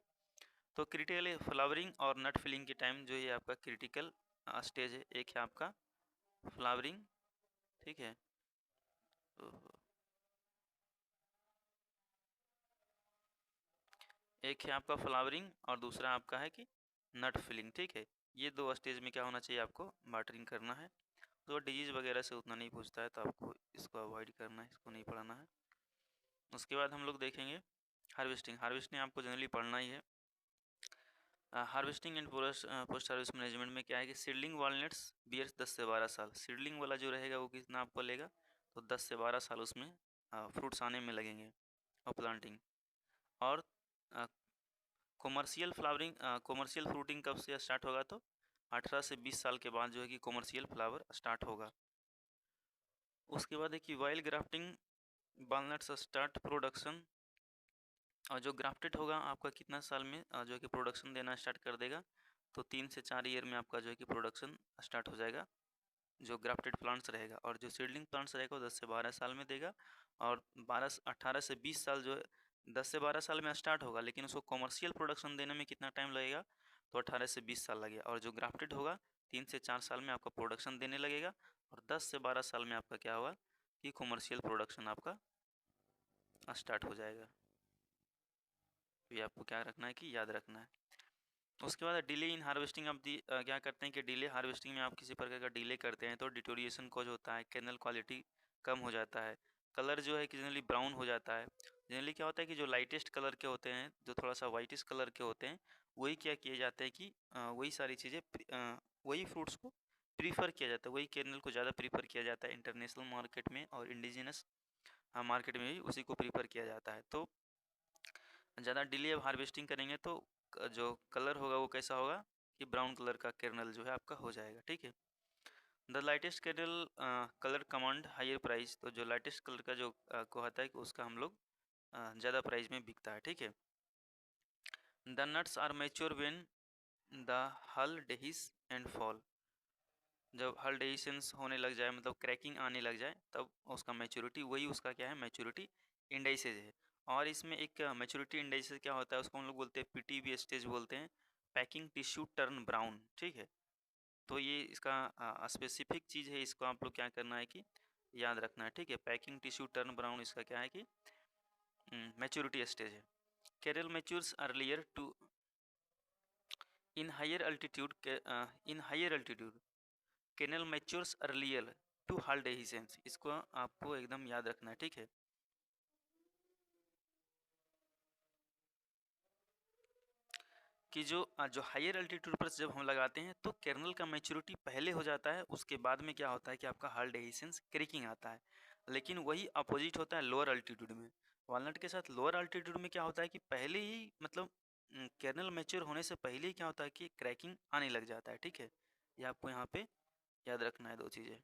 तो क्रिटिकल फ्लावरिंग और नट फिलिंग के टाइम जो ये आपका क्रिटिकल स्टेज है, एक है आपका फ्लावरिंग, ठीक है, तो एक है आपका फ्लावरिंग और दूसरा आपका है कि नट फिलिंग, ठीक है। ये दो स्टेज में क्या होना चाहिए, आपको वाटरिंग करना है। तो डिजीज़ वगैरह से उतना नहीं पूछता है तो आपको इसको अवॉइड करना है, इसको नहीं पढ़ना है। उसके बाद हम लोग देखेंगे हार्वेस्टिंग। हार्वेस्टिंग आपको जनरली पढ़ना ही है। Harvesting and post harvest management में क्या है कि सीडलिंग वॉलनट्स बियर्स 10 से 12 साल, सीडलिंग वाला जो रहेगा वो कितना आपको लेगा, तो 10 से 12 साल उसमें फ्रूट्स आने में लगेंगे और प्लांटिंग। और कॉमर्शियल फ्रूटिंग कब से स्टार्ट होगा, तो 18 से 20 साल के बाद जो है कि कॉमर्शियल फ्लावर स्टार्ट होगा। उसके बाद है कि wild grafting walnuts start production, और जो ग्राफ्टेड होगा आपका कितना साल में जो है कि प्रोडक्शन देना स्टार्ट कर देगा, तो 3 से 4 ईयर में आपका जो है कि प्रोडक्शन स्टार्ट हो जाएगा जो ग्राफ्टेड प्लांट्स रहेगा। और जो सीडलिंग प्लांट्स रहेगा वो 10 से 12 साल में देगा। और 18 से 20 साल जो है 10 से 12 साल में स्टार्ट होगा, लेकिन उसको कॉमर्शियल प्रोडक्शन देने में कितना टाइम लगेगा, तो 18 से 20 साल लगेगा। और जो ग्राफ्टेड होगा 3 से 4 साल में आपका प्रोडक्शन देने लगेगा, और 10 से 12 साल में आपका क्या होगा कि कॉमर्शियल प्रोडक्शन आपका स्टार्ट हो जाएगा। तो ये आपको क्या रखना है कि याद रखना है। उसके बाद डिले इन हार्वेस्टिंग आप क्या करते हैं कि डिले हार्वेस्टिंग में आप किसी प्रकार का डिले करते हैं तो डिटोरिएशन कॉज होता है, कर्नल क्वालिटी कम हो जाता है, कलर जो है कि जनरली ब्राउन हो जाता है। जनरली क्या होता है कि जो लाइटेस्ट कलर के होते हैं, जो थोड़ा सा वाइटिश कलर के होते हैं, वही क्या किए जाते हैं कि वही सारी चीज़ें वही फ्रूट्स को प्रीफर किया जाता है, वही कर्नल को ज़्यादा प्रीफर किया जाता है इंटरनेशनल मार्केट में और इंडिजिनस मार्केट में भी उसी को प्रीफर किया जाता है। तो ज़्यादा डिले अब हार्वेस्टिंग करेंगे तो जो कलर होगा वो कैसा होगा कि ब्राउन कलर का कर्नल जो है आपका हो जाएगा। ठीक है। The lightest kernel colour command higher price, तो जो लाइटेस्ट कलर का जो को आता है कि उसका हम लोग ज़्यादा प्राइस में बिकता है। ठीक है। The nuts are mature when the hull dehisce and fall, जब हल डेहिसेंस होने लग जाए मतलब क्रैकिंग आने लग जाए तब उसका मैच्योरिटी, वही उसका क्या है मैच्योरिटी इंडाइसेज है। और इसमें एक मैच्योरिटी इंडाइसेज क्या होता है उसको हम लोग बोलते हैं पीटीबी स्टेज बोलते हैं, पैकिंग टिश्यू टर्न ब्राउन। ठीक है। तो ये इसका स्पेसिफिक चीज़ है, इसको आप लोग क्या करना है कि याद रखना है। ठीक है। पैकिंग टिश्यू टर्न ब्राउन इसका क्या है कि मैच्योरिटी स्टेज है। Kernel matures earlier to in higher altitude kernel matures earlier to hull dehiscence, इसको आपको एकदम याद रखना है। ठीक है। कि जो हायर अल्टीट्यूड पर जब हम लगाते हैं तो कर्नल का मैच्योरिटी पहले हो जाता है, उसके बाद में क्या होता है कि आपका हाल डेहिसेंस क्रेकिंग आता है। लेकिन वही अपोजिट होता है लोअर अल्टीट्यूड में। वॉलनट के साथ लोअर अल्टीट्यूड में क्या होता है कि पहले ही मतलब कर्नल मैच्योर होने से पहले ही क्या होता है कि क्रैकिंग आने लग जाता है। ठीक है। ये आपको यहाँ पे याद रखना है दो चीज़ें,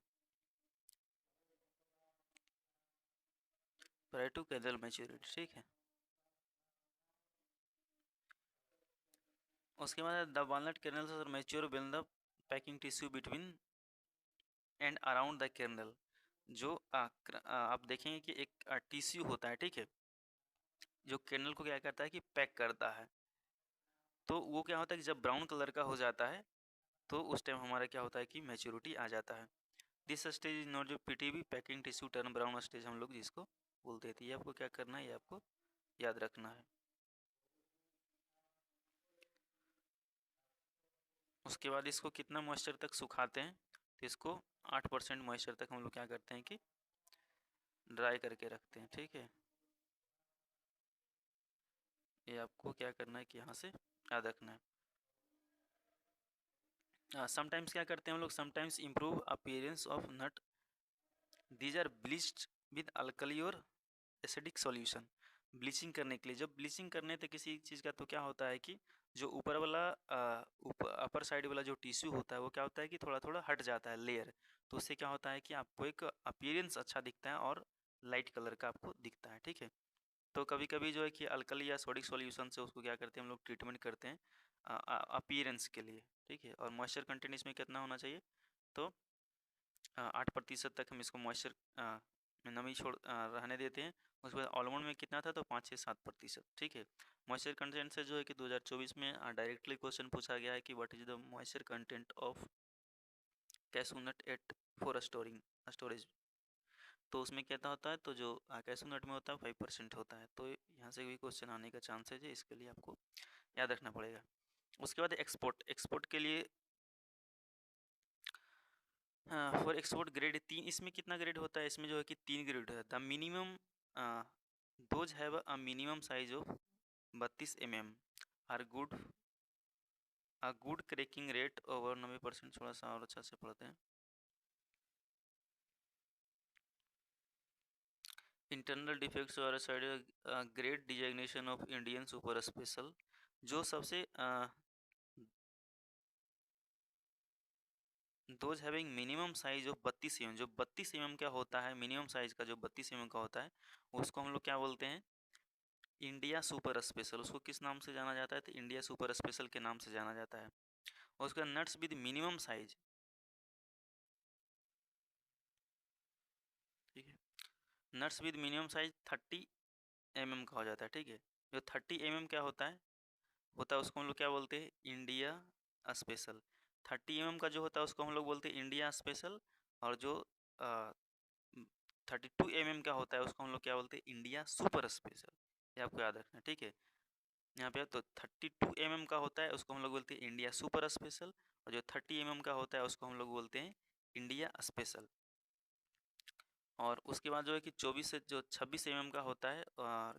प्रायर टू कर्नल मैच्योरिटी। ठीक है। उसके बाद the walnut kernels are mature when the packing tissue between and around the kernel, जो आप देखेंगे कि एक टिश्यू होता है। ठीक है। जो कर्नल को क्या करता है कि पैक करता है, तो वो क्या होता है कि जब ब्राउन कलर का हो जाता है तो उस टाइम हमारा क्या होता है कि मैच्योरिटी आ जाता है। दिस स्टेज इज नॉट जो PTB packing tissue turn brown stage हम लोग जिसको बोलते थे। ये आपको क्या करना है, ये आपको याद रखना है। उसके बाद इसको कितना मॉइस्चर तक सुखाते हैं, तो इसको 8% मॉइस्चर तक हम लोग क्या करते हैं कि ड्राई करके रखते हैं। ठीक है। ये आपको क्या करना है कि यहाँ से याद रखना है। समटाइम्स क्या करते हैं हम लोग, sometimes improve appearance of nut, these are bleached with alkali और एसिडिक सॉल्यूशन। ब्लीचिंग करने के लिए, जब ब्लीचिंग करने थे किसी चीज़ का तो क्या होता है कि जो ऊपर वाला अपर साइड वाला जो टिश्यू होता है वो क्या होता है कि थोड़ा थोड़ा हट जाता है लेयर, तो उससे क्या होता है कि आपको एक अपीयरेंस अच्छा दिखता है और लाइट कलर का आपको दिखता है। ठीक है। तो कभी कभी जो है कि अल्कली या सोडिक सॉल्यूशन से उसको क्या करते हैं हम लोग ट्रीटमेंट करते हैं अपीयरेंस के लिए। ठीक है। और मॉइस्चर कंटेंट इसमें कितना होना चाहिए, तो 8% तक हम इसको मॉइस्चर में नमी रहने देते हैं। उसके बाद आलमंड में कितना था, तो 5 से 7%। ठीक है। मॉइस्चर कंटेंट से जो है कि 2024 में डायरेक्टली क्वेश्चन पूछा गया है कि what is the moisture content of cashew nut eight for storage. तो उसमें क्या होता है, तो जो कैशू नट में होता है 5% होता है। तो यहाँ से भी क्वेश्चन आने का चांसेज है, इसके लिए आपको याद रखना पड़ेगा। उसके बाद एक्सपोर्ट, एक्सपोर्ट के लिए फॉर एक्सपोर्ट ग्रेड 3, इसमें कितना ग्रेड होता है, इसमें जो है कि 3 ग्रेड है। The minimum those have a minimum size of 32 mm are good, a good cracking rate over 90%। थोड़ा सा और अच्छा से पढ़ते हैं। इंटरनल डिफेक्ट्स और side grade designation of Indian super special, जो सबसे those having minimum size of 32 mm, जो 32 mm का होता है मिनिमम साइज का, जो 32 mm का होता है उसको हम लोग क्या बोलते हैं, इंडिया सुपर स्पेशल। उसको किस नाम से जाना जाता है, तो इंडिया सुपर स्पेशल के नाम से जाना जाता है। और उसका नट्स विद मिनिमम साइज, ठीक है, nuts with minimum size 30 mm का हो जाता है। ठीक है। जो 30 mm क्या होता है उसको हम लोग क्या बोलते हैं, इंडिया स्पेशल। 30 mm का जो होता है उसको हम लोग बोलते हैं इंडिया स्पेशल। और जो 32 mm का होता है उसको हम लोग क्या बोलते हैं, इंडिया सुपर स्पेशल। ये आपको याद रखना है, ठीक है। यहाँ पे तो 32 mm का होता है उसको हम लोग बोलते हैं इंडिया सुपर स्पेशल, और जो 30 mm का होता है उसको हम लोग बोलते हैं इंडिया स्पेशल। और उसके बाद जो है कि 24 से जो 26 mm का होता है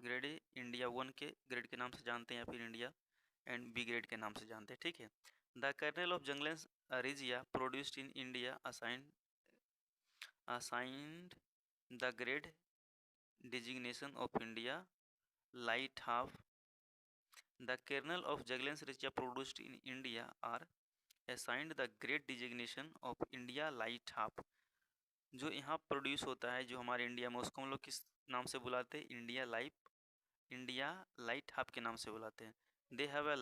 ग्रेड ए, इंडिया 1 के ग्रेड के नाम से जानते हैं, या फिर इंडिया एंड बी ग्रेड के नाम से जानते हैं, ठीक है। The kernel of Juglans regia produced in India assigned the grade designation of India light half. The kernel of Juglans regia produced in India are assigned the grade designation of India light half. जो यहाँ produce होता है जो हमारे India में, उसको हम लोग किस नाम से बुलाते हैं, इंडिया लाइट हाफ के नाम से बुलाते हैं। They have a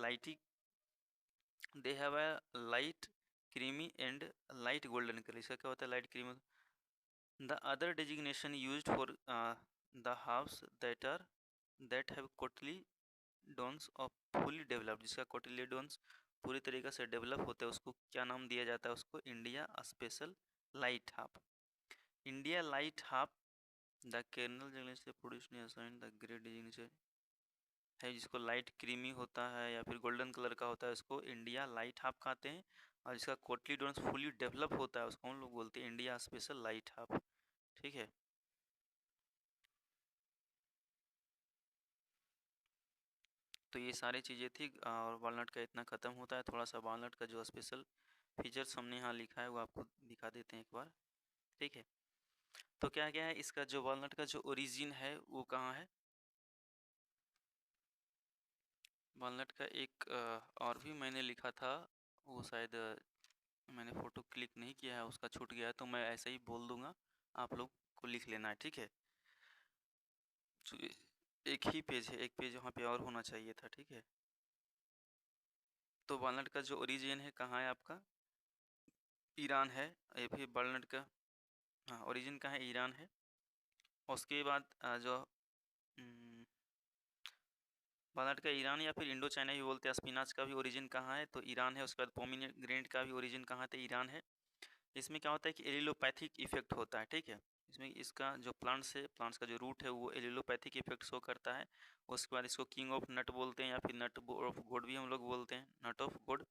light creamy and light golden colour. इसका क्या होता है, light creamy. The other designation used for the halves that have cotyledons of fully developed. जिसका कोटिलीडोन्स पूरी तरीके से डेवलप होते हैं उसको क्या नाम दिया जाता है, उसको India special light half. India light half the kernel जंगल से produce assign the grade designation है, जिसको लाइट क्रीमी होता है या फिर गोल्डन कलर का होता है उसको इंडिया लाइट हाफ कहते हैं, और जिसका कोटलीडोन्स फुली डेवलप होता है उसको हम लोग बोलते हैं इंडिया स्पेशल लाइट हाफ, ठीक है। तो ये सारी चीज़ें थी, और वॉलनट का इतना ख़त्म होता है। थोड़ा सा वॉलनट का जो स्पेशल फीचर्स हमने यहाँ लिखा है वो आपको दिखा देते हैं एक बार, ठीक है। तो क्या क्या है इसका, जो वॉलनट का जो ओरिजिन है वो कहाँ है। वॉलनट का एक और भी मैंने लिखा था, वो शायद मैंने फ़ोटो क्लिक नहीं किया है, उसका छूट गया है, तो मैं ऐसे ही बोल दूंगा, आप लोग को लिख लेना है, ठीक है। तो एक ही पेज है, एक पेज वहाँ पे और होना चाहिए था, ठीक है। तो वॉलनट का जो ओरिजिन है कहाँ है आपका, ईरान है। ये भी वॉलनट का, हाँ, ओरिजिन कहाँ है, ईरान है। उसके बाद जो वॉलनट का ईरान या फिर इंडो चाइना भी बोलते हैं। स्पिनाच का भी ओरिजिन कहाँ है, तो ईरान है। उसके बाद पोमीग्रेनेट का भी ओरिजिन कहाँ है, तो ईरान है। इसमें क्या होता है कि एलिलोपैथिक इफेक्ट होता है, ठीक है। इसमें इसका जो प्लांट्स का जो रूट है वो एलिलोपैथिक इफेक्ट शो करता है। उसके बाद इसको किंग ऑफ नट बोलते हैं, या फिर नट ऑफ गॉड भी हम लोग बोलते हैं, नट ऑफ गॉड।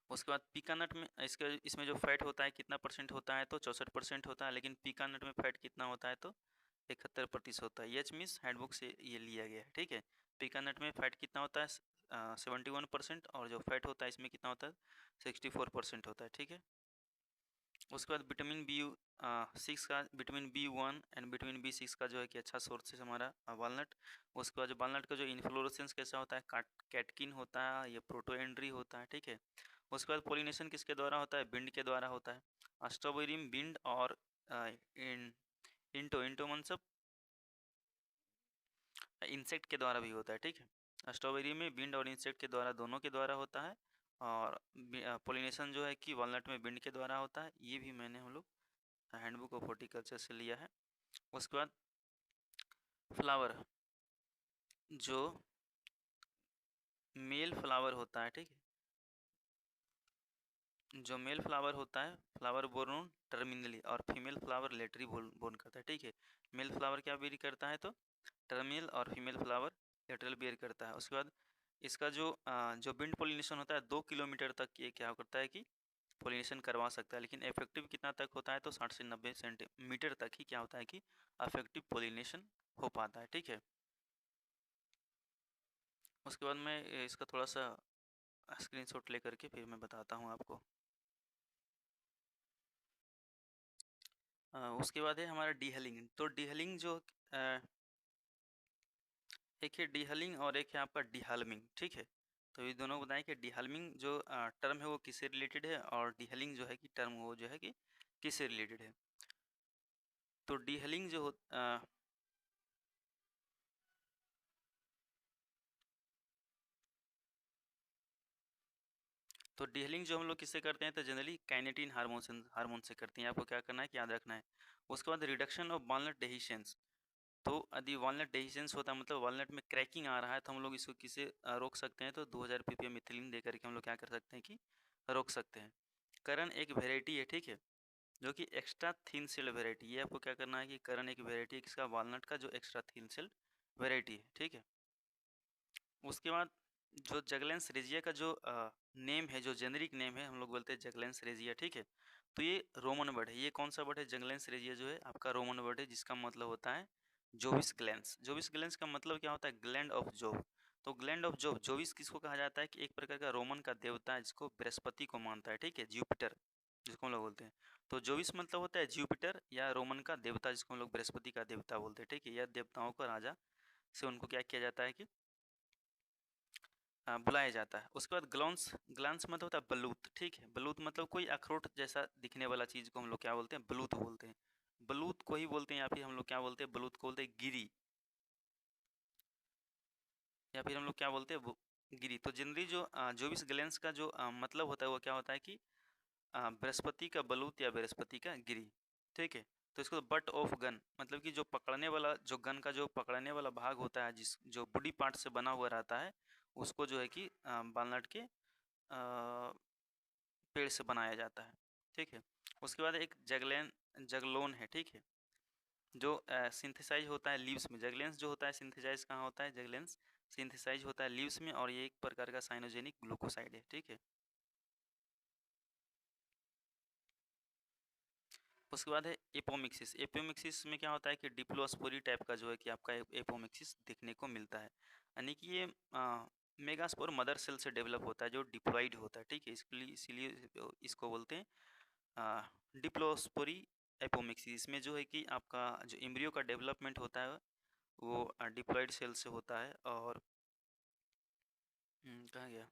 उसके बाद पीका नट में इसमें जो फैट होता है कितना परसेंट होता है, तो 64% होता है। लेकिन पीका नट में फैट कितना होता है, तो 71% होता है। एच मिस हैंडबुक से ये लिया गया है, ठीक है। पीका नट में फैट कितना होता है, 71%, और जो फैट होता है इसमें कितना होता है, 64% होता है, ठीक है। उसके बाद विटामिन B6 का, vitamin B1 and vitamin B6 का जो है कि अच्छा सोर्स है हमारा वॉलनट। उसके बाद जो वॉलनट का जो इन्फ्लोरेसेंस कैसा होता है, कैटकिन होता है, ये प्रोटोएंड्री होता है, ठीक है। उसके बाद पोलिनेशन किसके द्वारा होता है, बिंड के द्वारा होता है। स्ट्रॉबेरी में बिंड और इंटो इंटो मतलब इंसेक्ट के द्वारा भी होता है, ठीक है। स्ट्रॉबेरी में बिंड और इंसेक्ट के द्वारा, दोनों के द्वारा होता है। और पोलिनेशन जो है कि वॉलनट में बिंड के द्वारा होता है। ये भी मैंने हम लोग हैंडबुक ऑफ हॉर्टिकल्चर से लिया है। उसके बाद फ्लावर, जो मेल फ्लावर होता है, ठीक है, जो मेल फ्लावर होता है, फ्लावर बोर्न टर्मिनली, और फीमेल फ्लावर लेटरी बोर्न करता है, ठीक है। मेल फ्लावर क्या बेयर करता है, तो टर्मिनल, और फीमेल फ्लावर लेटरल बेयर करता है। उसके बाद इसका जो बिंड पोलिनेशन होता है 2 किलोमीटर तक ये क्या करता है कि पोलिनेशन करवा सकता है। लेकिन इफेक्टिव कितना तक होता है, तो 60 से 90 सेंटीमीटर तक ही क्या होता है कि इफेक्टिव पोलिनेशन हो पाता है, ठीक है। उसके बाद मैं इसका थोड़ा सा स्क्रीनशॉट लेकर के फिर मैं बताता हूँ आपको। उसके बाद है हमारा डीहलिंग। तो डीहलिंग जो एक है डीहलिंग और एक है आपका डीहाल्मिंग, ठीक है। तो ये दोनों बताएं कि डीहाल्मिंग जो टर्म है वो किससे रिलेटेड है, और डीहलिंग जो है कि टर्म वो जो है कि किससे रिलेटेड है। तो डीहलिंग जो तो डीहलिंग जो हम लोग किससे करते हैं, तो जनरली काइनेटिन हार्मोन से करते हैं। आपको क्या करना है कि याद रखना है। उसके बाद रिडक्शन ऑफ वॉलनट डेहिशंस। तो यदि वॉलनट डेहिशंस होता है, मतलब वॉलनट में क्रैकिंग आ रहा है, तो हम लोग इसको किसे रोक सकते हैं, तो 2000 ppm मिथिलीन दे करके हम लोग क्या कर सकते हैं कि रोक सकते हैं। करन एक वेराइटी है, ठीक है। जो कि एक्स्ट्रा थिन सेल वेराइटी, ये आपको क्या करना है कि करण एक वेराइटी है किसका, वालनट का, जो एक्स्ट्रा थिन सेल वेराइटी है, ठीक है। उसके बाद जो जगलेंस रेजिया का जो नेम है, जो जेनरिक नेम है, हम लोग बोलते हैं जगलेंस रेजिया, ठीक है। तो ये रोमन वर्ड है। ये कौन सा वर्ड है? जगलेंस रेजिया जो है आपका रोमन वर्ड है, जिसका मतलब होता है जोविस ग्लैंस। जोविस ग्लैंस का मतलब क्या होता है? Gland of Jove. तो ग्लैंड ऑफ जोव, जोविस किसको कहा जाता है? कि एक प्रकार का रोमन का देवता है जिसको बृहस्पति को मानता है, ठीक है, जुपिटर जिसको हम लोग बोलते हैं। तो जोविस मतलब होता है जुपिटर या रोमन का देवता, जिसको हम लोग बृहस्पति का देवता बोलते हैं, ठीक है। यह देवताओं का राजा से उनको क्या किया जाता है कि बुलाया जाता है। उसके बाद ग्लांस, ग्लांस मतलब होता है बलूत, ठीक है। बलूत मतलब कोई अखरोट जैसा दिखने वाला चीज को हम लोग क्या बोलते हैं? बलूत बोलते हैं। बलूत को ही बोलते हैं, या फिर हम लोग क्या बोलते हैं? बलूत को बोलते हैं गिरी, या फिर हम लोग क्या बोलते हैं? गिरी। तो जनरली जो जोविस ग्लैंस का जो मतलब होता है वो क्या होता है कि बृहस्पति का बलूत या बृहस्पति का गिरी, ठीक है। तो इसको बट ऑफ गन मतलब कि जो पकड़ने वाला, जो गन का जो पकड़ने वाला भाग होता है, जिस जो बॉडी पार्ट से बना हुआ रहता है, उसको जो है कि बालनट के पेड़ से बनाया जाता है, ठीक है। उसके बाद एक जगलेन, जगलोन है, ठीक है, जो सिंथेसाइज होता है लीव्स में। जगलेंस जो होता है सिंथेसाइज कहाँ होता है? जगलेंस सिंथेसाइज होता है लीव्स में, और ये एक प्रकार का साइनोजेनिक ग्लूकोसाइड है, ठीक है। उसके बाद है एपोमिक्सिस। एपोमिक्सिस में क्या होता है कि डिप्लोस्पोरी टाइप का जो है कि आपका एपोमिक्सिस देखने को मिलता है, यानी कि ये मेगास्पोर मदर सेल से डेवलप होता है जो डिप्लॉइड होता है, ठीक है। इसलिए इसीलिए इसको बोलते हैं डिप्लोस्पोरी एपोमिक्सिस। इसमें जो है कि आपका जो एम्ब्रियो का डेवलपमेंट होता है वो डिप्लॉइड सेल से होता है। और कहाँ गया?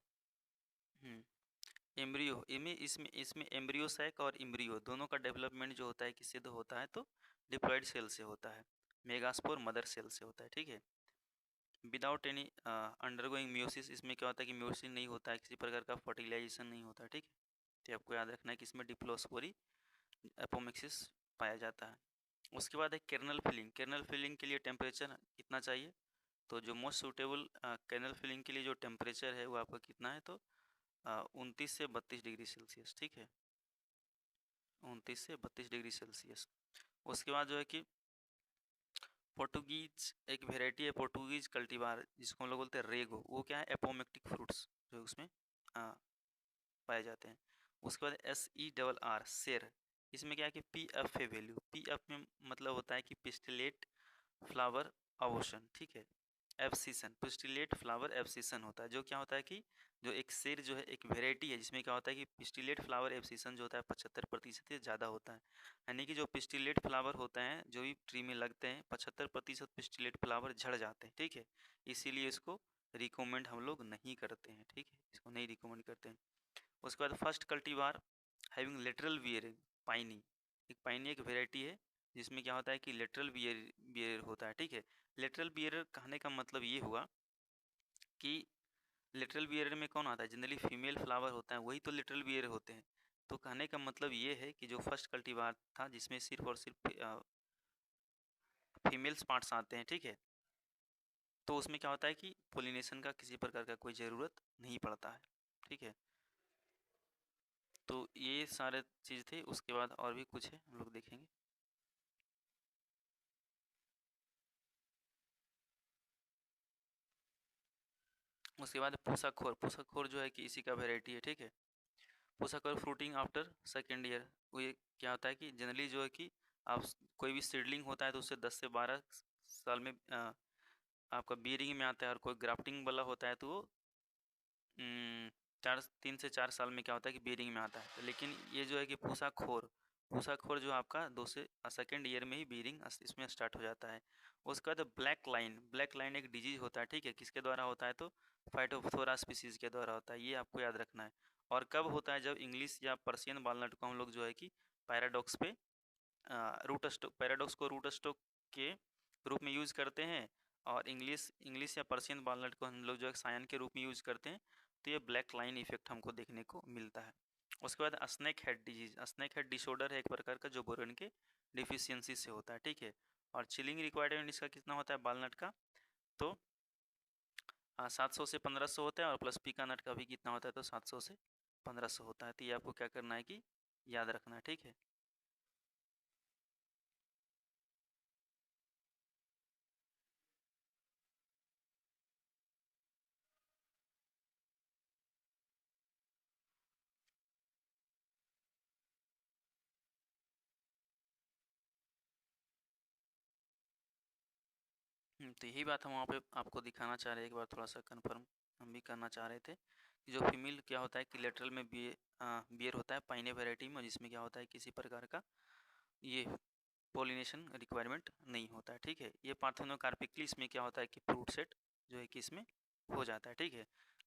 एम्ब्रियो, इनमें इसमें इसमें एम्ब्रियो सैक और एम्ब्रियो दोनों का डेवलपमेंट जो होता है किससे तो होता है? तो डिप्लॉइड सेल से होता है, मेगास्पोर मदर सेल से होता है, ठीक है। विदाउट एनी अंडरगोइंग म्यूसिस, इसमें क्या होता है कि म्यूसिस नहीं होता है, किसी प्रकार का फर्टिलाइजेशन नहीं होता है, ठीक है। तो आपको याद रखना है कि इसमें डिप्लोस्पोरी एपोमिक्सिस पाया जाता है। उसके बाद है कर्नल फिलिंग। कर्नल फिलिंग के लिए टेम्परेचर कितना चाहिए? तो जो मोस्ट सूटेबल कर्नल फिलिंग के लिए जो टेम्परेचर है वो आपका कितना है? तो 29 से 32 डिग्री सेल्सियस, ठीक है, 29 से 32 डिग्री सेल्सियस। उसके बाद जो है कि पोर्टुगीज एक वेराइटी है, पोर्टुगीज कल्टीवार, जिसको हम लोग बोलते हैं रेगो। वो क्या है? एपोमेक्टिक फ्रूट्स जो उसमें पाए जाते हैं। उसके बाद SERR सेर, इसमें क्या है कि PF है वैल्यू। PF में मतलब होता है कि पिस्टिलेट फ्लावर अवोशन, ठीक है। एब्सिशन, पिस्टिलेट फ्लावर एब्सिशन होता है, जो क्या होता है कि जो एक सेर जो है एक वेराइटी है जिसमें क्या होता है कि पिस्टिलेट फ्लावर एब्सिशन जो होता है 75% से ज़्यादा होता है। यानी कि जो पिस्टिलेट फ्लावर होते हैं जो भी ट्री में लगते हैं 75% पिस्टिलेट फ्लावर झड़ जाते हैं, ठीक है। इसीलिए इसको रिकमेंड हम लोग नहीं करते हैं, ठीक है, इसको नहीं रिकमेंड करते हैं। उसके बाद first cultivar having lateral bearing, Payne. एक पाइनी एक वेराइटी है जिसमें क्या होता है कि लेटरल बियर होता है, ठीक है। लेटरल बियर कहने का मतलब ये हुआ कि लिटरल बियर में कौन आता है? जनरली फीमेल फ्लावर होता है, वही तो लिटरल बियर होते हैं। तो कहने का मतलब ये है कि जो फर्स्ट कल्टीवार था जिसमें सिर्फ और सिर्फ फीमेल्स पार्ट्स आते हैं, ठीक है, तो उसमें क्या होता है कि पोलिनेशन का किसी प्रकार का कोई ज़रूरत नहीं पड़ता है, ठीक है। तो ये सारे चीज़ थे। उसके बाद और भी कुछ है हम लोग देखेंगे। उसके बाद पूसाखोर। पूसाखोर जो है कि इसी का वेराइटी है, ठीक है। पूसाखोर फ्रूटिंग आफ्टर सेकेंड ईयर। वो ये क्या होता है कि जनरली जो है कि आप कोई भी सीडलिंग होता है तो उससे 10 से 12 साल में आपका बियरिंग में आता है, और कोई ग्राफ्टिंग वाला होता है तो वो 3 से 4 साल में क्या होता है कि बियरिंग में आता है। तो लेकिन ये जो है कि पूसाखोर, पूसाखोर जो आपका 2 से सेकेंड ईयर में ही बियरिंग इसमें स्टार्ट हो जाता है। उसके बाद ब्लैक लाइन, ब्लैक लाइन एक डिजीज होता है, ठीक है, किसके द्वारा होता है? तो फाइटोप्थोरा स्पीसीज के द्वारा होता है, ये आपको याद रखना है। और कब होता है? जब इंग्लिश या पर्शियन वालनट को हम लोग जो है कि पैराडॉक्स पे रूट स्टॉक, पैराडॉक्स को रूट स्टॉक के रूप में यूज़ करते हैं, और इंग्लिश इंग्लिश या पर्शियन वालनट को हम लोग जो है सायन के रूप में यूज़ करते हैं। तो ये ब्लैक लाइन इफेक्ट हमको देखने को मिलता है। उसके बाद snake head disease, snake head disorder है एक प्रकार का जो बोरोन के डिफिशियंसी से होता है, ठीक है। और चिलिंग रिक्वायरमेंट इसका कितना होता है वालनट का? तो 700 से 1500 होता है, और प्लस पीका नट का भी कितना होता है? तो 700 से 1500 होता है। तो ये आपको क्या करना है कि याद रखना है, ठीक है। तो यही बात हम वहाँ पे आपको दिखाना चाह रहे हैं, एक बार थोड़ा सा कंफर्म हम भी करना चाह रहे थे कि जो फीमेल क्या होता है कि लेटरल में बियर होता है पाइने वैरायटी में, जिसमें क्या होता है किसी प्रकार का ये पोलिनेशन रिक्वायरमेंट नहीं होता है। ठीक है, ये पार्थेनोकार्पिकली इसमें क्या होता है कि फ्रूट सेट जो है कि इसमें हो जाता है। ठीक है,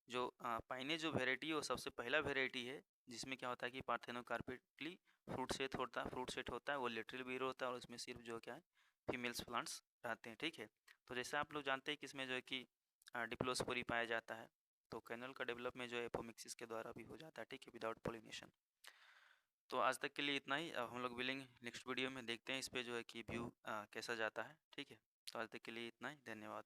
जो पाइने जो वेराइटी है वो सबसे पहला वेराइटी है जिसमें क्या होता है कि पार्थेनोकार्पिकली फ्रूट सेट होता है, वो लेटरल बियर होता है और उसमें सिर्फ जो क्या है फीमेल्स प्लांट्स रहते हैं। ठीक है, तो जैसे आप लोग जानते हैं कि इसमें जो है कि डिप्लोस्पोरी पाया जाता है, तो कैनल का डेवलपमेंट जो है एपोमिक्सिस के द्वारा भी हो जाता है। ठीक है, विदाउट पोलिनेशन। तो आज तक के लिए इतना ही। अब हम लोग मिलेंगे नेक्स्ट वीडियो में, देखते हैं इस पे जो है कि व्यू कैसा जाता है। ठीक है, तो आज तक के लिए इतना ही, धन्यवाद।